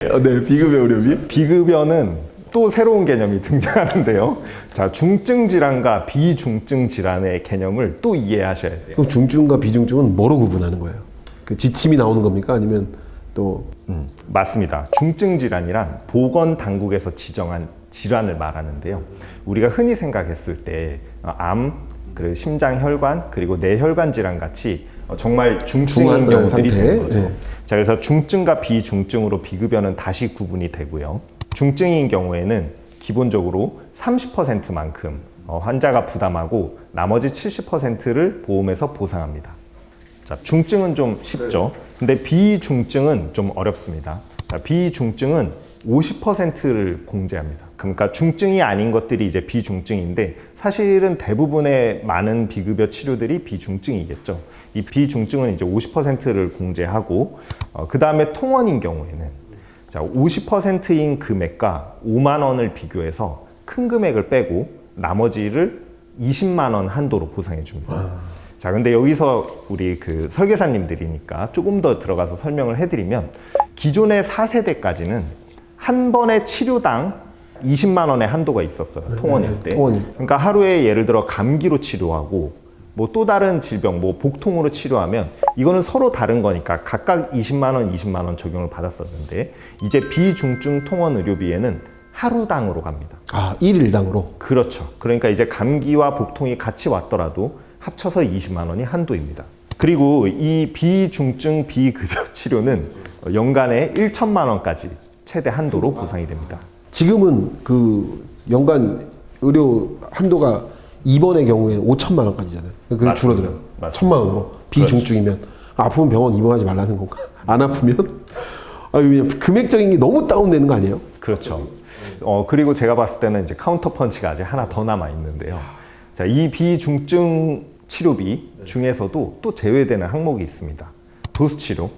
네, 비급여 의료비. 비급여는 또 새로운 개념이 등장하는데요. 자, 중증 질환과 비중증 질환의 개념을 또 이해하셔야 돼요. 그럼 중증과 비중증은 뭐로 구분하는 거예요? 그 지침이 나오는 겁니까? 아니면 또 맞습니다. 중증 질환이란 보건 당국에서 지정한 질환을 말하는데요. 우리가 흔히 생각했을 때 암, 그리고 심장 혈관, 그리고 뇌혈관 질환 같이 정말 중증인 경우들이 되는 거죠. 네. 자, 그래서 중증과 비중증으로 비급여는 다시 구분이 되고요. 중증인 경우에는 기본적으로 30%만큼 환자가 부담하고 나머지 70%를 보험에서 보상합니다. 자, 중증은 좀 쉽죠. 근데 비중증은 좀 어렵습니다. 자, 비중증은 50%를 공제합니다. 그러니까 중증이 아닌 것들이 이제 비중증인데 사실은 대부분의 많은 비급여 치료들이 비중증이겠죠. 이 비중증은 이제 50%를 공제하고 그 다음에 통원인 경우에는 자, 50%인 금액과 5만 원을 비교해서 큰 금액을 빼고 나머지를 20만 원 한도로 보상해 줍니다. 자, 근데 여기서 우리 그 설계사님들이니까 조금 더 들어가서 설명을 해드리면 기존의 4세대까지는 한 번의 치료당 20만 원의 한도가 있었어요. 통원일 때. 그러니까 하루에 예를 들어 감기로 치료하고 뭐 또 다른 질병, 뭐 복통으로 치료하면 이거는 서로 다른 거니까 각각 20만 원, 20만 원 적용을 받았었는데 이제 비중증 통원 의료비에는 하루당으로 갑니다. 아, 1일당으로? 그렇죠. 그러니까 이제 감기와 복통이 같이 왔더라도 합쳐서 20만 원이 한도입니다. 그리고 이 비중증 비급여 치료는 연간에 1천만 원까지 최대 한도로 보상이 됩니다. 지금은 그 연간 의료 한도가 입원의 경우에 5천만 원까지잖아요. 그게 줄어들어요. 1천만 원으로. 비중증이면. 아프면 병원 입원하지 말라는 건가? 안 아프면? 금액적인 게 너무 다운되는 거 아니에요? 그렇죠. 그리고 제가 봤을 때는 이제 카운터 펀치가 아직 하나 더 남아 있는데요. 자, 이 비중증 치료비 중에서도 또 제외되는 항목이 있습니다. 도수치료,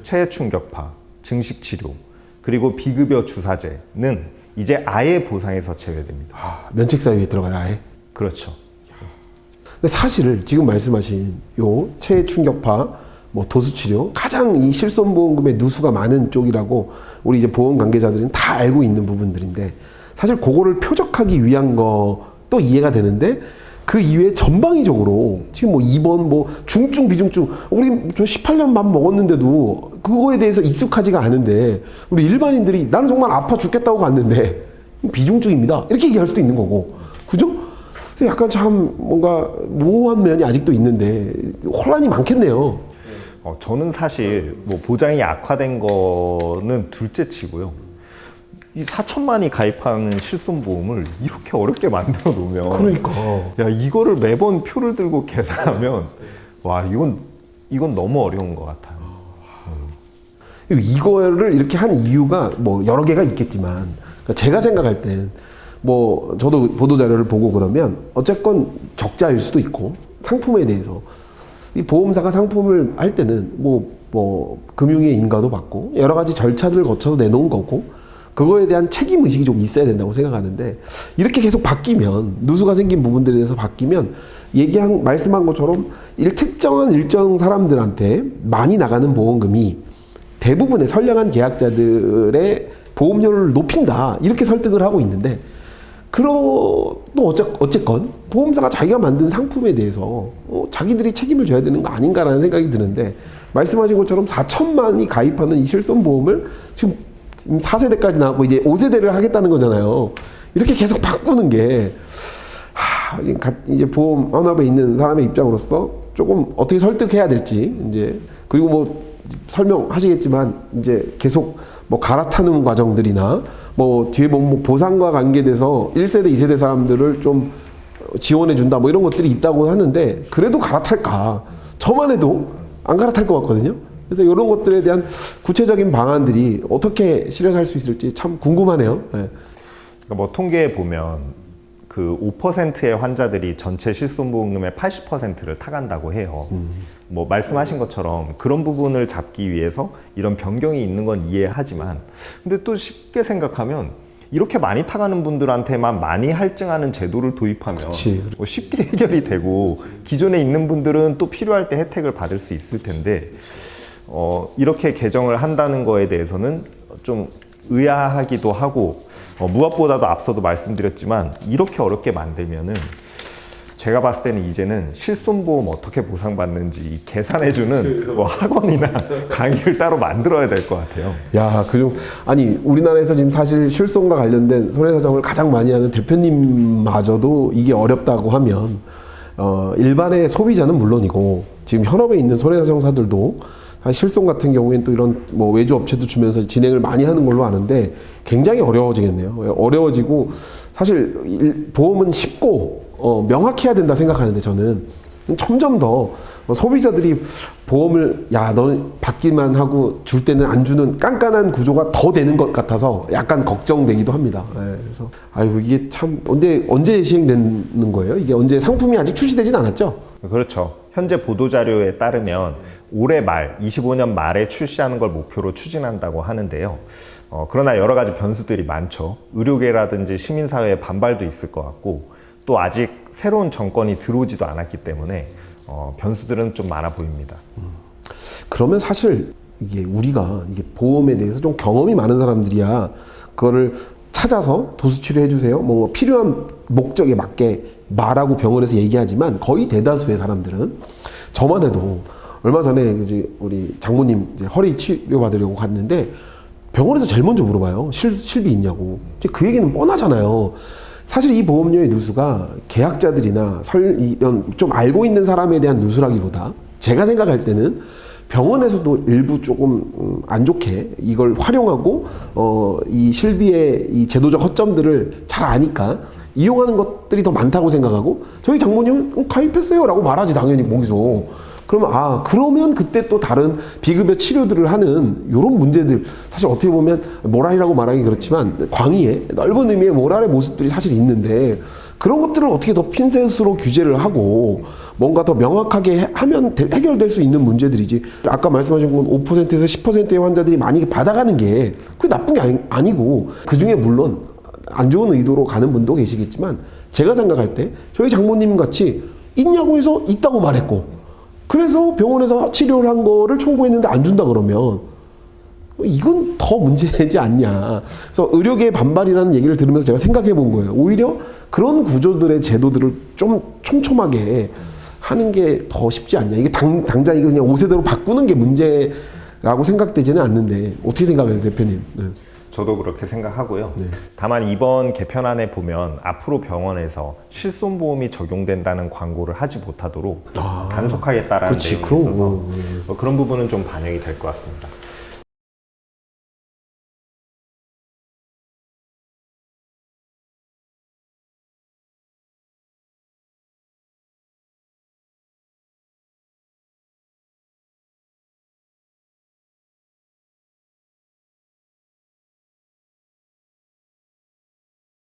체충격파, 증식치료, 그리고 비급여 주사제는 이제 아예 보상에서 제외됩니다. 면책사유에 들어가요, 아예? 그렇죠. 근데 사실 지금 말씀하신 요 체충격파, 뭐 도수치료 가장 이 실손보험금의 누수가 많은 쪽이라고 우리 이제 보험 관계자들은 다 알고 있는 부분들인데 사실 그거를 표적하기 위한 것도 이해가 되는데 그 이외에 전방위적으로 지금 뭐 입원, 뭐 중증, 비중증 우리 저 18년 밥 먹었는데도 그거에 대해서 익숙하지가 않은데 우리 일반인들이 나는 정말 아파 죽겠다고 갔는데 비중증입니다 이렇게 얘기할 수도 있는 거고 그죠? 약간 참 뭔가 모호한 면이 아직도 있는데 혼란이 많겠네요. 저는 사실 뭐 보장이 악화된 거는 둘째 치고요. 이 4천만이 가입하는 실손보험을 이렇게 어렵게 만들어 놓으면 그러니까 야 이거를 매번 표를 들고 계산하면 와 이건 너무 어려운 것 같아요. 이거를 이렇게 한 이유가 뭐 여러 개가 있겠지만 그러니까 제가 생각할 땐 뭐 저도 보도자료를 보고 그러면 어쨌건 적자일 수도 있고 상품에 대해서 이 보험사가 상품을 할 때는 뭐 금융의 인가도 받고 여러 가지 절차들을 거쳐서 내놓은 거고 그거에 대한 책임의식이 좀 있어야 된다고 생각하는데 이렇게 계속 바뀌면 누수가 생긴 부분들에 대해서 바뀌면 말씀한 것처럼 특정한 일정 사람들한테 많이 나가는 보험금이 대부분의 선량한 계약자들의 보험료를 높인다 이렇게 설득을 하고 있는데 또 어쨌건 보험사가 자기가 만든 상품에 대해서 자기들이 책임을 져야 되는 거 아닌가라는 생각이 드는데 말씀하신 것처럼 4천만이 가입하는 이 실손보험을 지금 4세대까지 나왔고 이제 5세대를 하겠다는 거잖아요. 이렇게 계속 바꾸는 게 이제 보험 헌업에 있는 사람의 입장으로서 조금 어떻게 설득해야 될지 이제 그리고 뭐 설명하시겠지만 이제 계속 뭐 갈아타는 과정들이나 뭐 뒤에 뭐 보상과 관계돼서 1세대, 2세대 사람들을 좀 지원해 준다 뭐 이런 것들이 있다고 하는데 그래도 갈아탈까? 저만 해도 안 갈아탈 것 같거든요. 그래서 이런 것들에 대한 구체적인 방안들이 어떻게 실현할 수 있을지 참 궁금하네요. 네. 그러니까 뭐 통계에 보면 그 5%의 환자들이 전체 실손보험금의 80%를 타간다고 해요. 뭐 말씀하신 것처럼 그런 부분을 잡기 위해서 이런 변경이 있는 건 이해하지만 근데 또 쉽게 생각하면 이렇게 많이 타가는 분들한테만 많이 할증하는 제도를 도입하면 뭐 쉽게 해결이 되고 기존에 있는 분들은 또 필요할 때 혜택을 받을 수 있을 텐데 이렇게 개정을 한다는 거에 대해서는 좀 의아하기도 하고 무엇보다도 앞서도 말씀드렸지만 이렇게 어렵게 만들면은 제가 봤을 때는 이제는 실손보험 어떻게 보상받는지 계산해주는 뭐 학원이나 강의를 따로 만들어야 될 것 같아요. 야, 아니, 우리나라에서 지금 사실 실손과 관련된 손해사정을 가장 많이 하는 대표님마저도 이게 어렵다고 하면, 일반의 소비자는 물론이고, 지금 현업에 있는 손해사정사들도 사실 실손 같은 경우에는 또 이런 뭐 외주 업체도 주면서 진행을 많이 하는 걸로 아는데 굉장히 어려워지겠네요. 어려워지고, 사실 보험은 쉽고, 명확해야 된다 생각하는데 저는 점점 더 소비자들이 보험을 너는 받기만 하고 줄 때는 안 주는 깐깐한 구조가 더 되는 것 같아서 약간 걱정되기도 합니다. 그래서 이게 참 언제 시행되는 거예요? 이게 언제 상품이 아직 출시되진 않았죠? 그렇죠. 현재 보도자료에 따르면 올해 말 25년 말에 출시하는 걸 목표로 추진한다고 하는데요. 그러나 여러 가지 변수들이 많죠. 의료계라든지 시민사회의 반발도 있을 것 같고 또 아직 새로운 정권이 들어오지도 않았기 때문에 변수들은 좀 많아 보입니다. 그러면 사실 우리가 보험에 대해서 좀 경험이 많은 사람들이야 그거를 찾아서 도수치료 해주세요. 뭐 필요한 목적에 맞게 말하고 병원에서 얘기하지만 거의 대다수의 사람들은 저만 해도 얼마 전에 이제 우리 장모님 이제 허리 치료 받으려고 갔는데 병원에서 제일 먼저 물어봐요. 실비 있냐고. 이제 그 얘기는 뻔하잖아요. 사실 이 보험료의 누수가 계약자들이나 이런 좀 알고 있는 사람에 대한 누수라기보다 제가 생각할 때는 병원에서도 일부 조금 안 좋게 이걸 활용하고 이 실비의 이 제도적 허점들을 잘 아니까 이용하는 것들이 더 많다고 생각하고 저희 장모님은 가입했어요 라고 말하지 당연히 거기서. 그러면 그때 또 다른 비급여 치료들을 하는 이런 문제들 사실 어떻게 보면 모랄이라고 말하기 그렇지만 광의의 넓은 의미의 모랄의 모습들이 사실 있는데 그런 것들을 어떻게 더 핀셋으로 규제를 하고 뭔가 더 명확하게 하면 해결될 수 있는 문제들이지. 아까 말씀하신 건 5%에서 10%의 환자들이 많이 받아가는 게 그게 나쁜 게 아니고 그중에 물론 안 좋은 의도로 가는 분도 계시겠지만 제가 생각할 때 저희 장모님 같이 있냐고 해서 있다고 말했고 그래서 병원에서 치료를 한 거를 청구했는데 안 준다 그러면 이건 더 문제지 않냐. 그래서 의료계의 반발이라는 얘기를 들으면서 제가 생각해 본 거예요. 오히려 그런 구조들의 제도들을 좀 촘촘하게 하는 게 더 쉽지 않냐. 이게 당장 이거 그냥 5세대로 바꾸는 게 문제라고 생각되지는 않는데 어떻게 생각해요, 대표님? 네. 저도 그렇게 생각하고요. 네. 다만 이번 개편안에 보면 앞으로 병원에서 실손보험이 적용된다는 광고를 하지 못하도록 단속하겠다라는 내용이 있어서 그런 부분은 좀 반영이 될 것 같습니다.